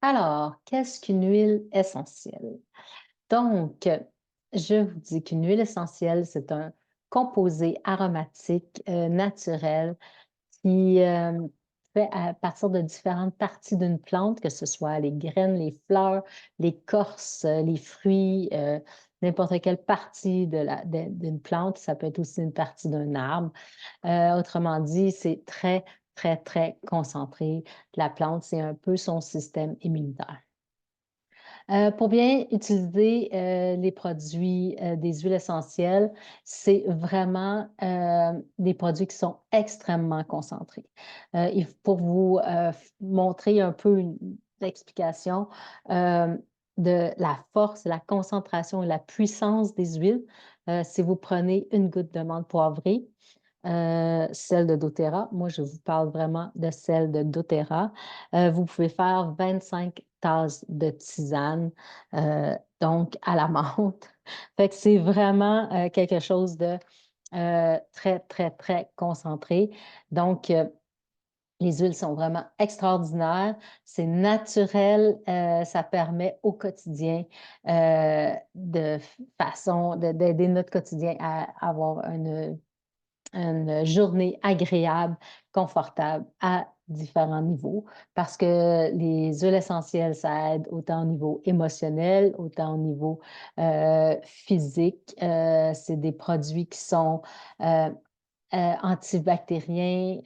Alors, qu'est-ce qu'une huile essentielle? Donc, je vous dis qu'une huile essentielle, c'est un composé aromatique, naturel qui, fait à partir de différentes parties d'une plante, que ce soit les graines, les fleurs, l'écorce, les fruits, n'importe quelle partie d'une plante. Ça peut être aussi une partie d'un arbre. Autrement dit, c'est très, très, très concentré. La plante, c'est un peu son système immunitaire. Pour bien utiliser, les produits, des huiles essentielles, c'est vraiment, des produits qui sont extrêmement concentrés. Il f Pour vous, montrer un peu une explication, de la force, la concentration et la puissance des huiles, si vous prenez une goutte de menthe poivrée, celle de doTERRA. Moi, je vous parle vraiment de celle de doTERRA. Vous pouvez faire 25 tasses de tisane, donc à la menthe. Fait que c'est vraiment, quelque chose de, très, très, très concentré. Donc, les huiles sont vraiment extraordinaires. C'est naturel, ça permet au quotidien, de façon d'aider notre quotidien à avoir une journée agréable, confortable à différents niveaux parce que les huiles essentielles, ça aide autant au niveau émotionnel, autant au niveau, physique. C'est des produits qui sont, heu antibactériens,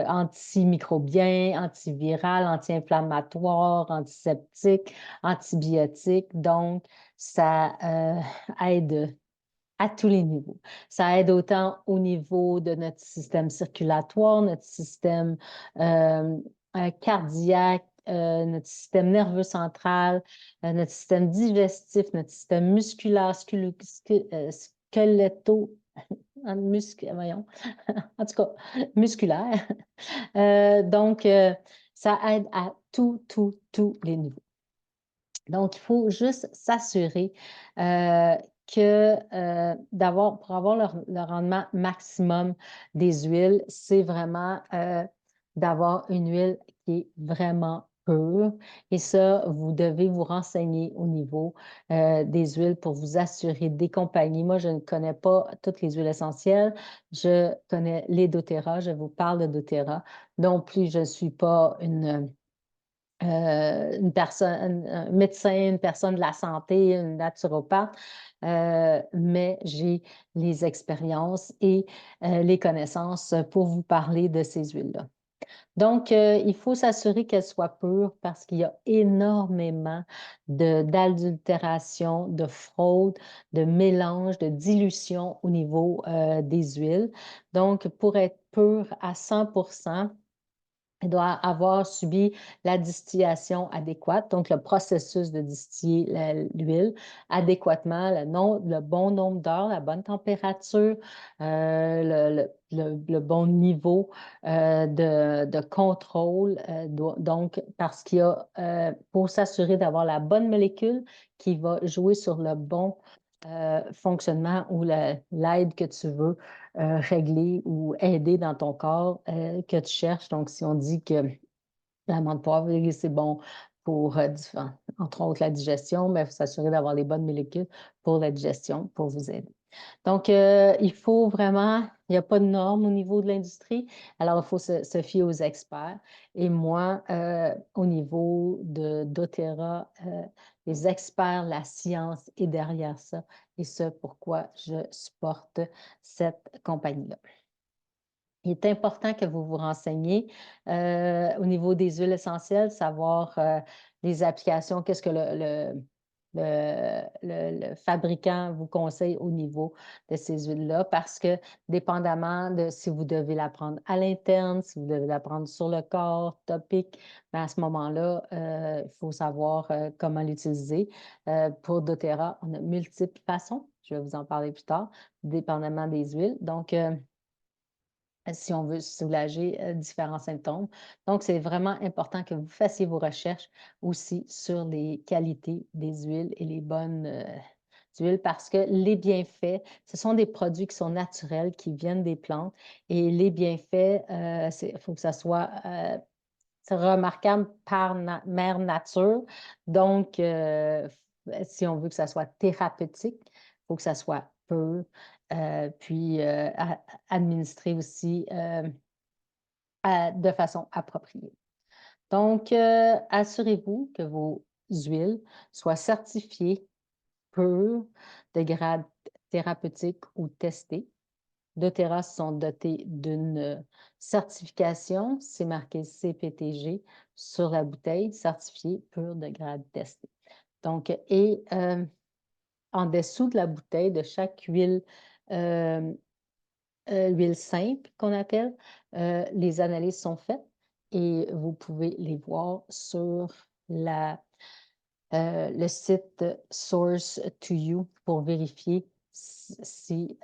antimicrobiens, antivirales, anti-inflammatoires, antiseptiques, antibiotiques. Donc ça, aide à tous les niveaux. Ça aide autant au niveau de notre système circulatoire, notre système, cardiaque, notre système nerveux central, notre système digestif, notre système musculaire, squeletto voyons, en tout cas, musculaire. Donc, ça aide à tous les niveaux. Donc, il faut juste s'assurer, que, pour avoir le rendement maximum des huiles, c'est vraiment, d'avoir une huile qui est vraiment pure et ça, vous devez vous renseigner au niveau, des huiles pour vous assurer des compagnies. Moi, je ne connais pas toutes les huiles essentielles. Je connais les doTERRA, je vous parle de doTERRA. Non plus, je ne suis pas une personne, un médecin, une personne de la santé, une naturopathe, mais j'ai les expériences et les connaissances pour vous parler de ces huiles-là. Donc, il faut s'assurer qu'elles soient pures parce qu'il y a énormément d'adultération, de fraude, de mélange, de dilution au niveau, des huiles. Donc, pour être pure à 100%, elle doit avoir subi la distillation adéquate, donc le processus de distiller l'huile adéquatement, le bon nombre d'heures, la bonne température, le bon niveau de contrôle. Donc, parce qu'il y a, pour s'assurer d'avoir la bonne molécule qui va jouer sur le bon fonctionnement ou l'aide que tu veux régler ou aider dans ton corps que tu cherches. Donc, si on dit que la menthe poivrée, c'est bon pour, entre autres, la digestion, mais il faut s'assurer d'avoir les bonnes molécules pour la digestion pour vous aider. Donc, il faut vraiment, il n'y a pas de normes au niveau de l'industrie, alors il faut se fier aux experts. Et moi, au niveau de doTERRA, les experts, la science est derrière ça et ce pourquoi je supporte cette compagnie-là. Il est important que vous vous renseigniez, au niveau des huiles essentielles, savoir, les applications, qu'est-ce que le fabricant vous conseille au niveau de ces huiles-là, parce que dépendamment de si vous devez la prendre à l'interne, si vous devez la prendre sur le corps, topique, ben, à ce moment-là, il faut savoir, comment l'utiliser. Pour doTERRA, on a multiples façons, je vais vous en parler plus tard, dépendamment des huiles. Donc, si on veut soulager, différents symptômes. Donc, c'est vraiment important que vous fassiez vos recherches aussi sur les qualités des huiles et les bonnes, huiles parce que les bienfaits, ce sont des produits qui sont naturels, qui viennent des plantes et les bienfaits, il faut que ça soit, remarquable par mère nature. Donc, si on veut que ça soit thérapeutique, il faut que ça soit peu, puis administré aussi de façon appropriée. Donc, assurez-vous que vos huiles soient certifiées pures de grade thérapeutique ou testées. doTERRA sont dotés d'une certification, c'est marqué CPTG sur la bouteille, certifiée pure de grade testé. Donc, et en dessous de la bouteille de chaque huile, huile simple qu'on appelle, les analyses sont faites et vous pouvez les voir sur le site Source to You pour vérifier si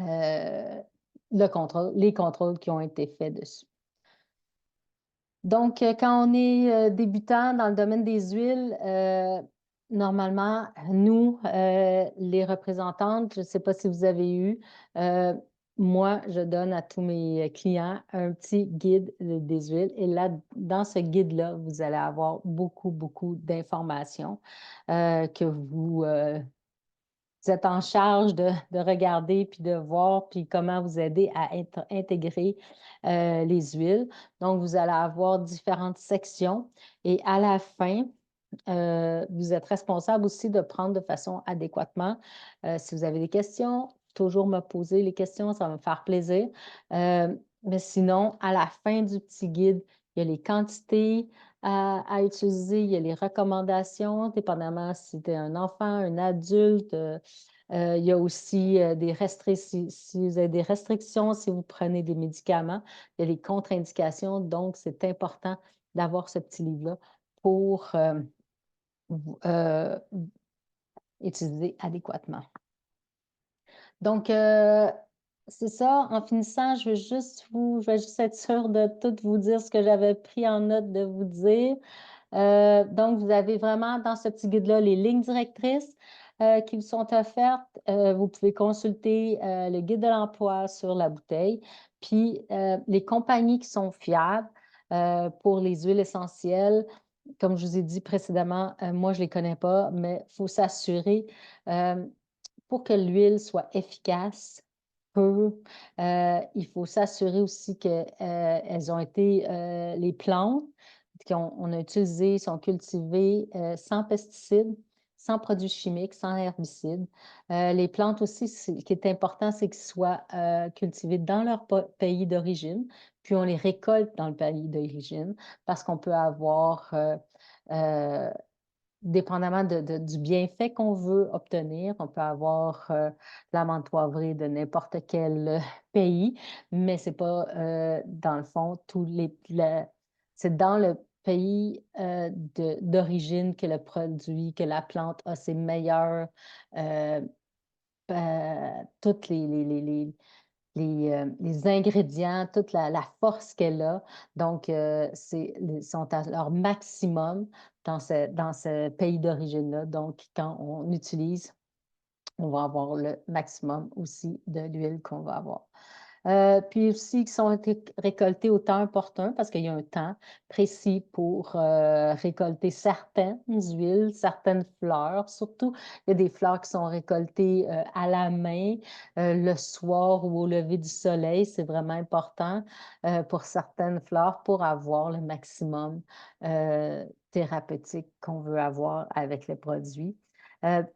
les contrôles qui ont été faits dessus. Donc, quand on est débutant dans le domaine des huiles, normalement, nous, les représentantes, je ne sais pas si vous avez eu, moi, je donne à tous mes clients un petit guide des huiles. Et là, dans ce guide-là, vous allez avoir beaucoup, beaucoup d'informations que vous êtes en charge de regarder, puis de voir, puis comment vous aider à intégrer les huiles. Donc, vous allez avoir différentes sections et à la fin, vous êtes responsable aussi de prendre de façon adéquatement. Si vous avez des questions, toujours me poser les questions, ça va me faire plaisir. Mais sinon, à la fin du petit guide, il y a les quantités à utiliser, il y a les recommandations, dépendamment si tu es un enfant, un adulte. Il y a aussi des restrictions, si vous avez des restrictions, si vous prenez des médicaments, il y a les contre-indications. Donc, c'est important d'avoir ce petit livre-là pour utiliser adéquatement. Donc, c'est ça. En finissant, je vais juste être sûre de tout vous dire ce que j'avais pris en note de vous dire. Donc, vous avez vraiment dans ce petit guide-là les lignes directrices qui vous sont offertes. Vous pouvez consulter le guide de l'emploi sur la bouteille, puis les compagnies qui sont fiables pour les huiles essentielles. Comme je vous ai dit précédemment, moi, je ne les connais pas, mais il faut s'assurer pour que l'huile soit efficace, pure, il faut s'assurer aussi qu'elles ont été, les plantes qu'on a utilisées sont cultivées sans pesticides, sans produits chimiques, sans herbicides. Les plantes aussi, ce qui est important, c'est qu'elles soient cultivées dans leur pays d'origine, puis on les récolte dans le pays d'origine parce qu'on peut avoir dépendamment du bienfait qu'on veut obtenir, on peut avoir l'amande poivrée de n'importe quel pays, mais c'est pas, dans le fond, c'est dans le pays d'origine que le produit, que la plante a ses meilleurs, euh, toutes les ingrédients, toute la force qu'elle a. Donc, ils sont à leur maximum dans ce pays d'origine-là. Donc, quand on utilise, on va avoir le maximum aussi de l'huile qu'on va avoir. Puis aussi, qui sont récoltés au temps opportun parce qu'il y a un temps précis pour récolter certaines huiles, certaines fleurs. Surtout, il y a des fleurs qui sont récoltées à la main le soir ou au lever du soleil. C'est vraiment important pour certaines fleurs pour avoir le maximum thérapeutique qu'on veut avoir avec les produits.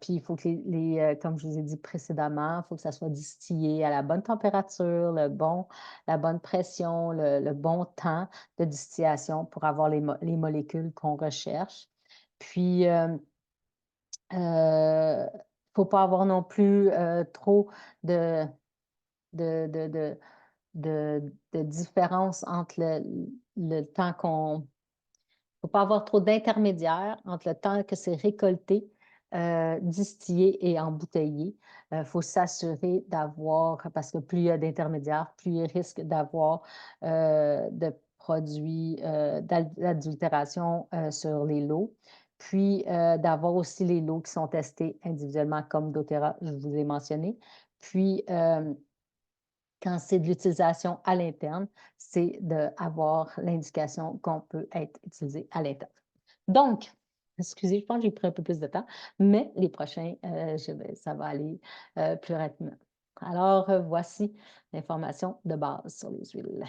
Puis il faut que comme je vous ai dit précédemment, il faut que ça soit distillé à la bonne température, la bonne pression, le bon temps de distillation pour avoir les molécules qu'on recherche. Puis, il ne faut pas avoir non plus trop de, de, de, de, de différence entre le temps qu'on faut pas avoir trop d'intermédiaires entre le temps que c'est récolté, distillé et embouteillé. Il faut s'assurer d'avoir, parce que plus il y a d'intermédiaires, plus il risque d'avoir de produits d'adultération sur les lots. Puis d'avoir aussi les lots qui sont testés individuellement comme doTERRA, je vous ai mentionné. Puis Quand c'est de l'utilisation à l'interne, c'est d'avoir l'indication qu'on peut être utilisé à l'interne. Donc, excusez, je pense que j'ai pris un peu plus de temps, mais les prochains, ça va aller plus rapidement. Alors, voici l'information de base sur les huiles.